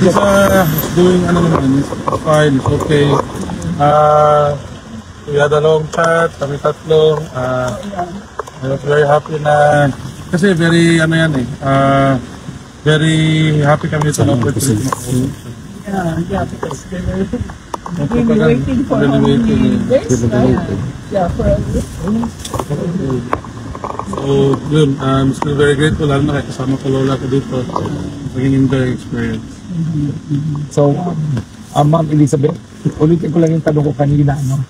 He's doing ano naman, he's fine, it's okay. We had a long chat, kami tatlo. I was very happy na, kasi very, ano yan very happy kami sa opportunity. Yeah, because they were really waiting for how many days, right? Yeah, for a week. So, yun, I'm still very grateful, lalo na kasama ko lola ko dito. Naging enjoy experience. So, Ma'am Elizabeth, ulitin ko lang yung tanong ko kanina, no?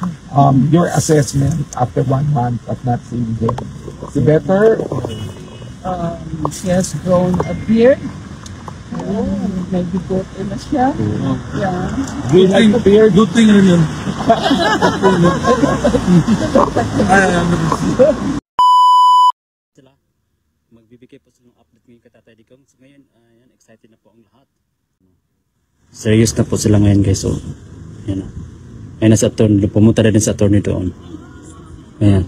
Your assessment after 1 month at not seeing him. Is it better? She has grown a beard. May bigote na siya. Yeah. Good thing rin yun. Magbibigay po sa update ngayon kay Tatay Digong. So ngayon, excited na po ang lahat. Serious na po sila ngayon guys. So, yan na. Ayun na sa attorney. Pumunta na din sa attorney doon. Ayan.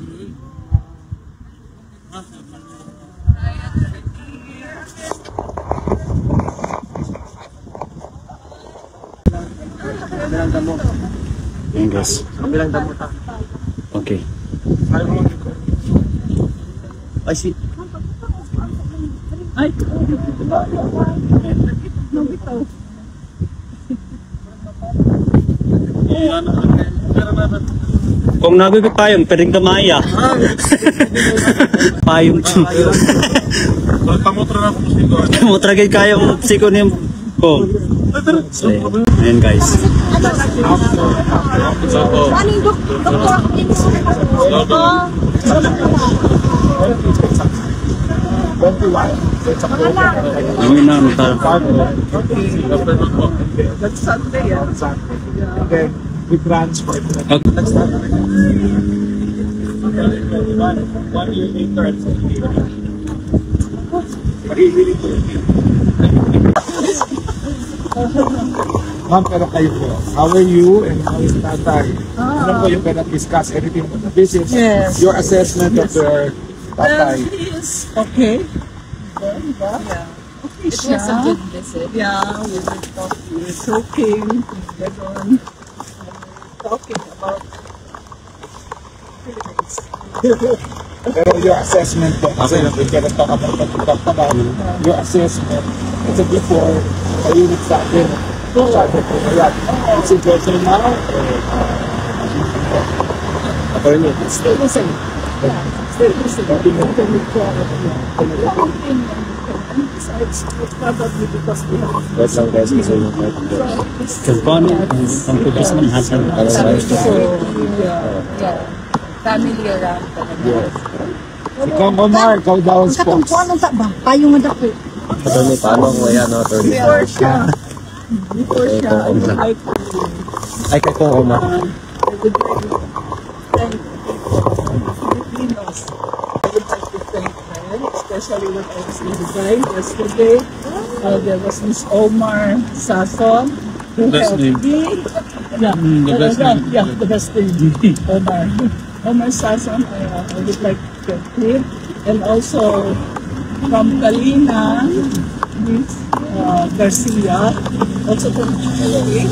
Ayan guys. Okay. I see. Ay, nabitaw. Kung nabibig payong, pwedeng kamaya. Payong. Pamotra na po siko. Pamotra kayo kaya mo siko niya. Oh. Ayan guys. Amin na, That's Sunday, yeah. And then we transfer to the okay. 1 year later at Ma'am, pero kayo po, how are you and how is Tatay? Ano po yung gonna discuss anything about the business? Yes. Your assessment of your Tatay? He is okay. Yeah. Okay It was a good visit. Yeah, we were talking, we were talking, talking about Philippines. Pero your assessment po, kasi we cannot talk about what we talked about. Your assessment, it's a before, a unit sa atin. Sabi po kaya, it's a better now? Still the same. Yeah, still the same. Besides, it's probably because we have That's how guys is saying that. Because Bonnie, ang publisman hasan. Yeah. Family around. Yes. Ikaw, Omar, ikaw daw ang sports. Ano ba? Payong nga dako. Attorney, paano ang waya, no, attorney? before siya, I would like to Ay, kay kong Omar. I would like to thank Filipinos. I would like to thank them, especially when I was in Dubai yesterday. There was Miss Omar Sason, who Best helped name. me. Yeah, The best name. Yeah, the best name. Omar Sason, I would like to thank him. And also from Kalina, Miss Garcia, also from Chile,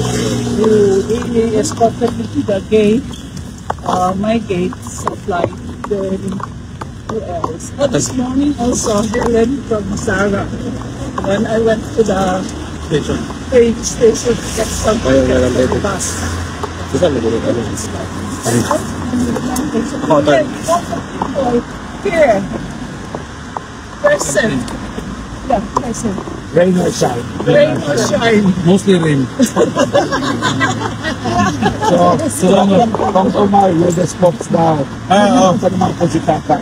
who really escorted me to the gate, my gate supply. Then who else? This morning also, Helen from Sarah. When I went to the Station. train station to get something from the bus. Here, person. Yeah, person. Rain or shine. Rain or shine. Mostly rain. So, Kong Omar, you're the sports now. Ano naman po si Tata? I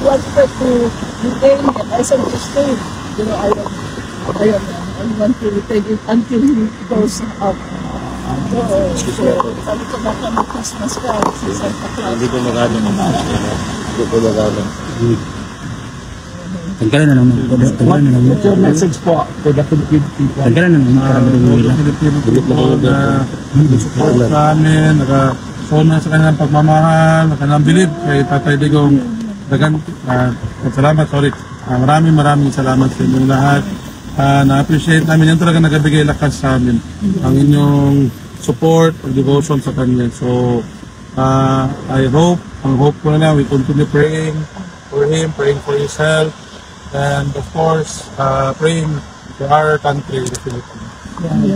wanted to detain him. I said to stay. You know, I want to retain it until he goes up. So, sabi ko baka may Christmas card si Santa Claus. Hindi ko magano. Hindi ko magano. Tanggalan na naman. What's your message po for the Philippine people? Tanggalan na naman. Mga Pilipino po na support sa amin, naka-show na sa kanilang pagmamahal, sa kanilang bilib kay Tatay Digong. Dagan, salamat, sorry. Maraming salamat sa inyong lahat. Na-appreciate namin. Yan talaga nagabigay lakas sa amin. Ang inyong support and devotion sa kanya. So, I hope, ang hope ko na lang, we continue praying for him, praying for his health, and of course, praying for our country, the Philippines.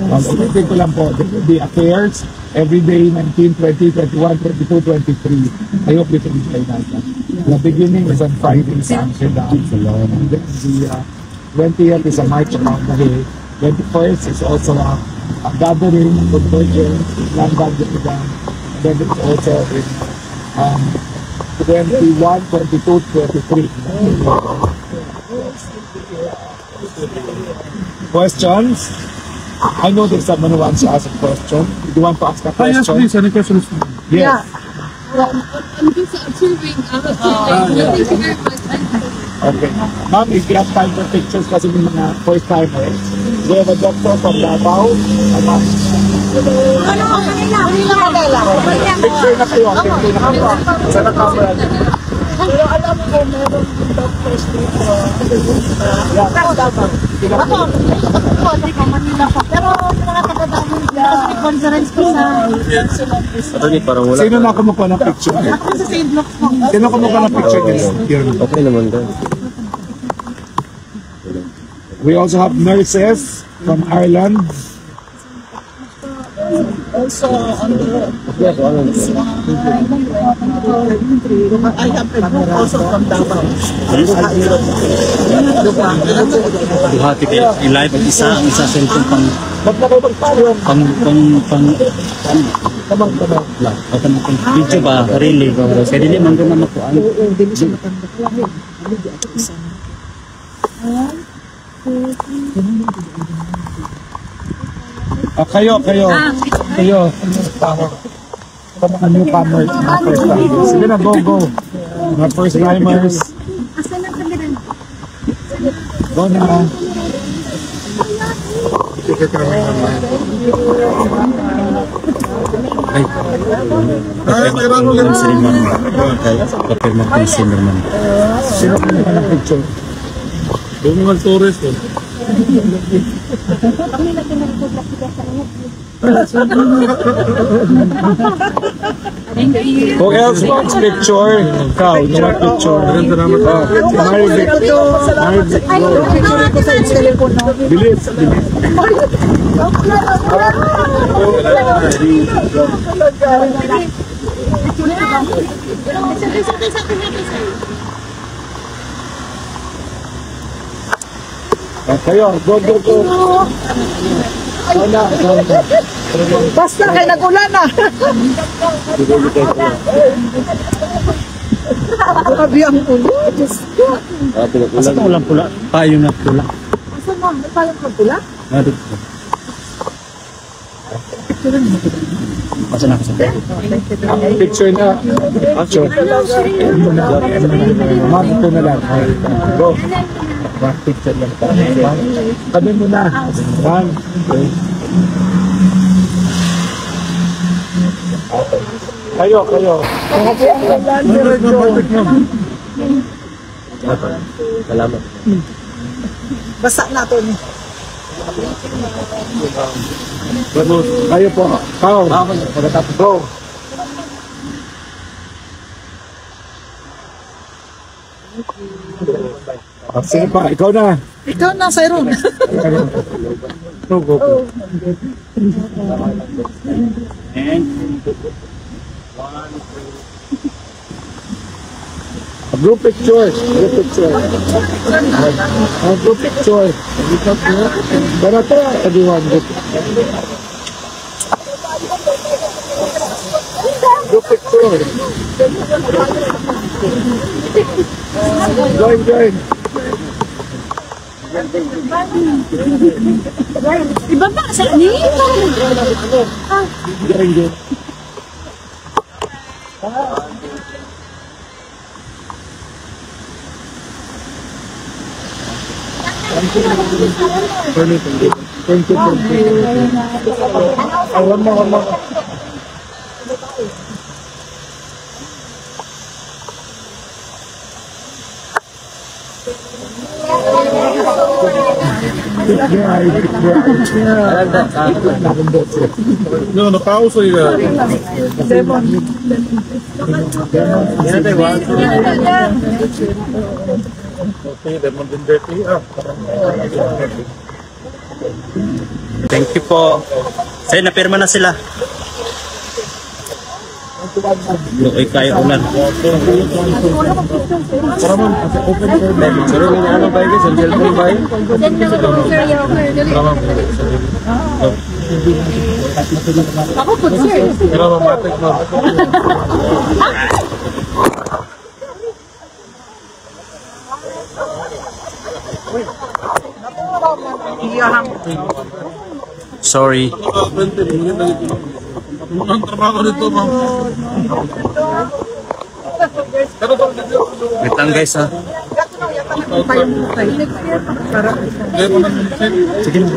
Ulitin ko lang po, the affairs, every day, 19, 20, 21, 22, 23. I hope you can enjoy that. The beginning is on Friday sa Amsterdam. And then the 20th is a march around the hill. 21st is also a gathering, convergence, land gathering. And then it's also in 21, 22, 23. Questions? I know there's someone who wants to ask a question. Do you want to ask a Yes, question? please. Any questions? Yes. I'm just observing. Thank you very much. Okay. Ma'am, if you have time for pictures kasi may mga first timers. We have a doctor from Davao. Picture na kayo. Picture na kayo. Sa camera. Pero alam ko, meron yung doctors dito. Ako, Manila pa. Pero yung mga taga-damon dyan, may conference ko sa... Attorney, parang wala. Sino na kumukuha ng picture? Ako sa St. Luke's po. Sino kumukuha ng picture nila? Okay naman daw. We also have nurses from Ireland. Also, on the I have a book also from Davao. Buhati kayo. I-live ang isa cellphone Ba't na kayo magpayong? pang video ba, really. Kaya dili man doon na makuhaan. Kayo. Sa mga newcomers, mga first timers. Sige na, go. Mga first timers. Asan ang camera? Go na. Kapag mag-consume naman. Sino kumukuha ng picture? Yung mga tourist. Who else wants picture? Ikaw, you want picture? Marvick. Bilis. Kayo, go. Basta kayo nag-ulan na. Grabe ang ulo. Diyos ko. Asa ka ulang pula? Payong na pula. Asan mo? May payong ka pula? Nado. Asa na ako sa Picture na. Picture. Ma'am, ito na lang. Go. One picture lang. Kami muna. One. Kayo. Salamat. Basta na ito. Kayo po. Kau. Pagkatapos. Go. Sino pa? Ikaw na. Ikaw na, Cyril. Go. Group picture. Group picture. Pero ito, everyone. Group picture. Join. Iba ba? Sa ni? Join. Thank you. One more. No, nakauso yun. Okay, lemon din dirty. Thank you po. Sir, napirma na sila. Lokoy kayo ulan. Ako po, sir. Pero mamatik mo. Sorry. Ang trabaho nito, ma'am. Wait lang guys ha. Sige na.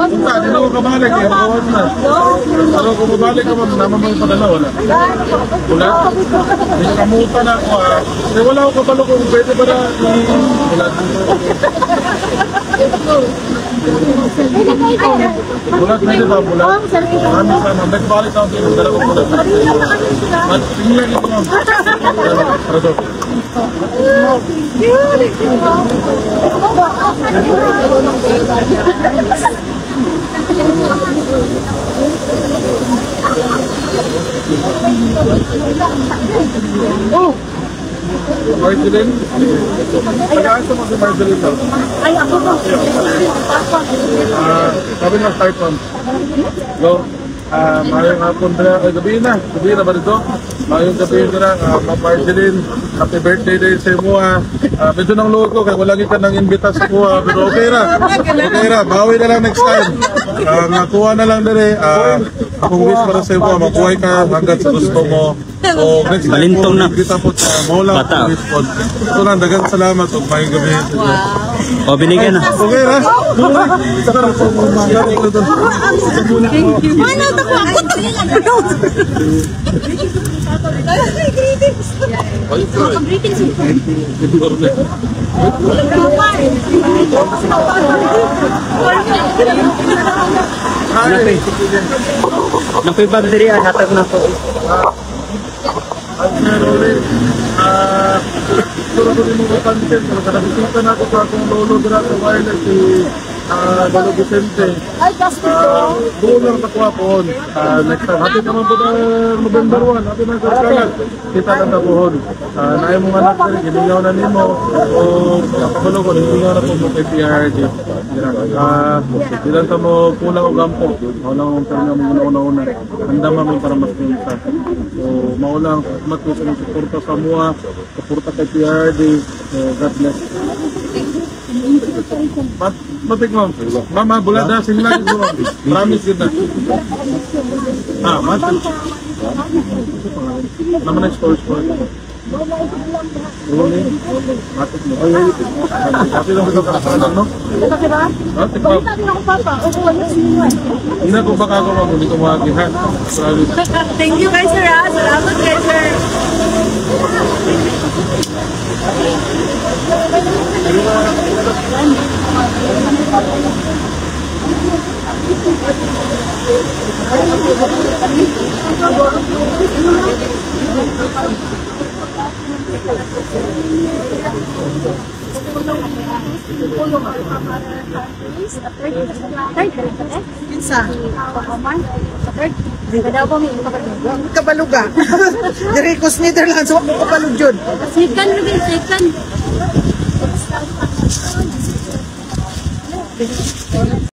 Hindi na ako kabalik. Kawan na. Pero kung babalik ka, ma'am, naman mo yung padala, wala. Wala? May kamuta na ako, ha. Wala ako kabalo kung pwede ba na wala. Bulat na ito, bulat. Maraming sana. Nagbalik ako dito. Dalawang bulat. Tingnan ito, ma'am. Para doon. Marceline? Tagaan sa mga si Marceline daw. Ay, ako po. Sabi nga start on. Hello? Mayong hapon na, gabi na ba dito? Mayong gabi na, Marceline, happy birthday day sa mo. Medyo nang loko, kaya wala kita nang imbitas ko, pero okay ra, bawi na lang next time. Nakuha na lang dali, akong wish para sa mo, makuhay ka hanggang sa gusto mo. So, next time Balintong na. kita po sa Mola Bata. respond. Ito lang, dagang salamat at mayong gabi. O, binigyan na. Okay ra? Thank you. Mana ito ko? Ako greetings. Napoy bagdiri ay hatag na po. Siguro ko din mga pansin, pero kanabisita na ako sa akong lolo dira sa wireless si Lolo Vicente. Ay, Gaston. Doon lang sa kuwapon. Next time, hati naman po na November 1, hati na sa kalat. Kita lang na pohon. Naay mong anak na rin, hiningaw na nimo. O kapabalo ko, hiningaw na po mo kay PRD. Ilan sa mo kulang o gampo. Maulang ang talaga mong una-una. Handa mamin para mas pinta. So, maulang, matulog sa suporta sa MUA, suporta kay PRD. So, God bless. Matik ma'am. Mama, bulada, sinila yun ma'am. Promise yun na. Matik. Naman na store. Rolling. Matik mo. Happy lang sa kakasalanan, no? Ito ba? Matik ma'am. Sabi na ko, Papa. Ako wala sinuwan. Hindi ko baka ako ma'am, hindi ko makakihan. Promise. Thank you guys, sir. Salamat guys, sir. Kabaluga. Dirikos Netherlands, wag mo kabalug yun. Second.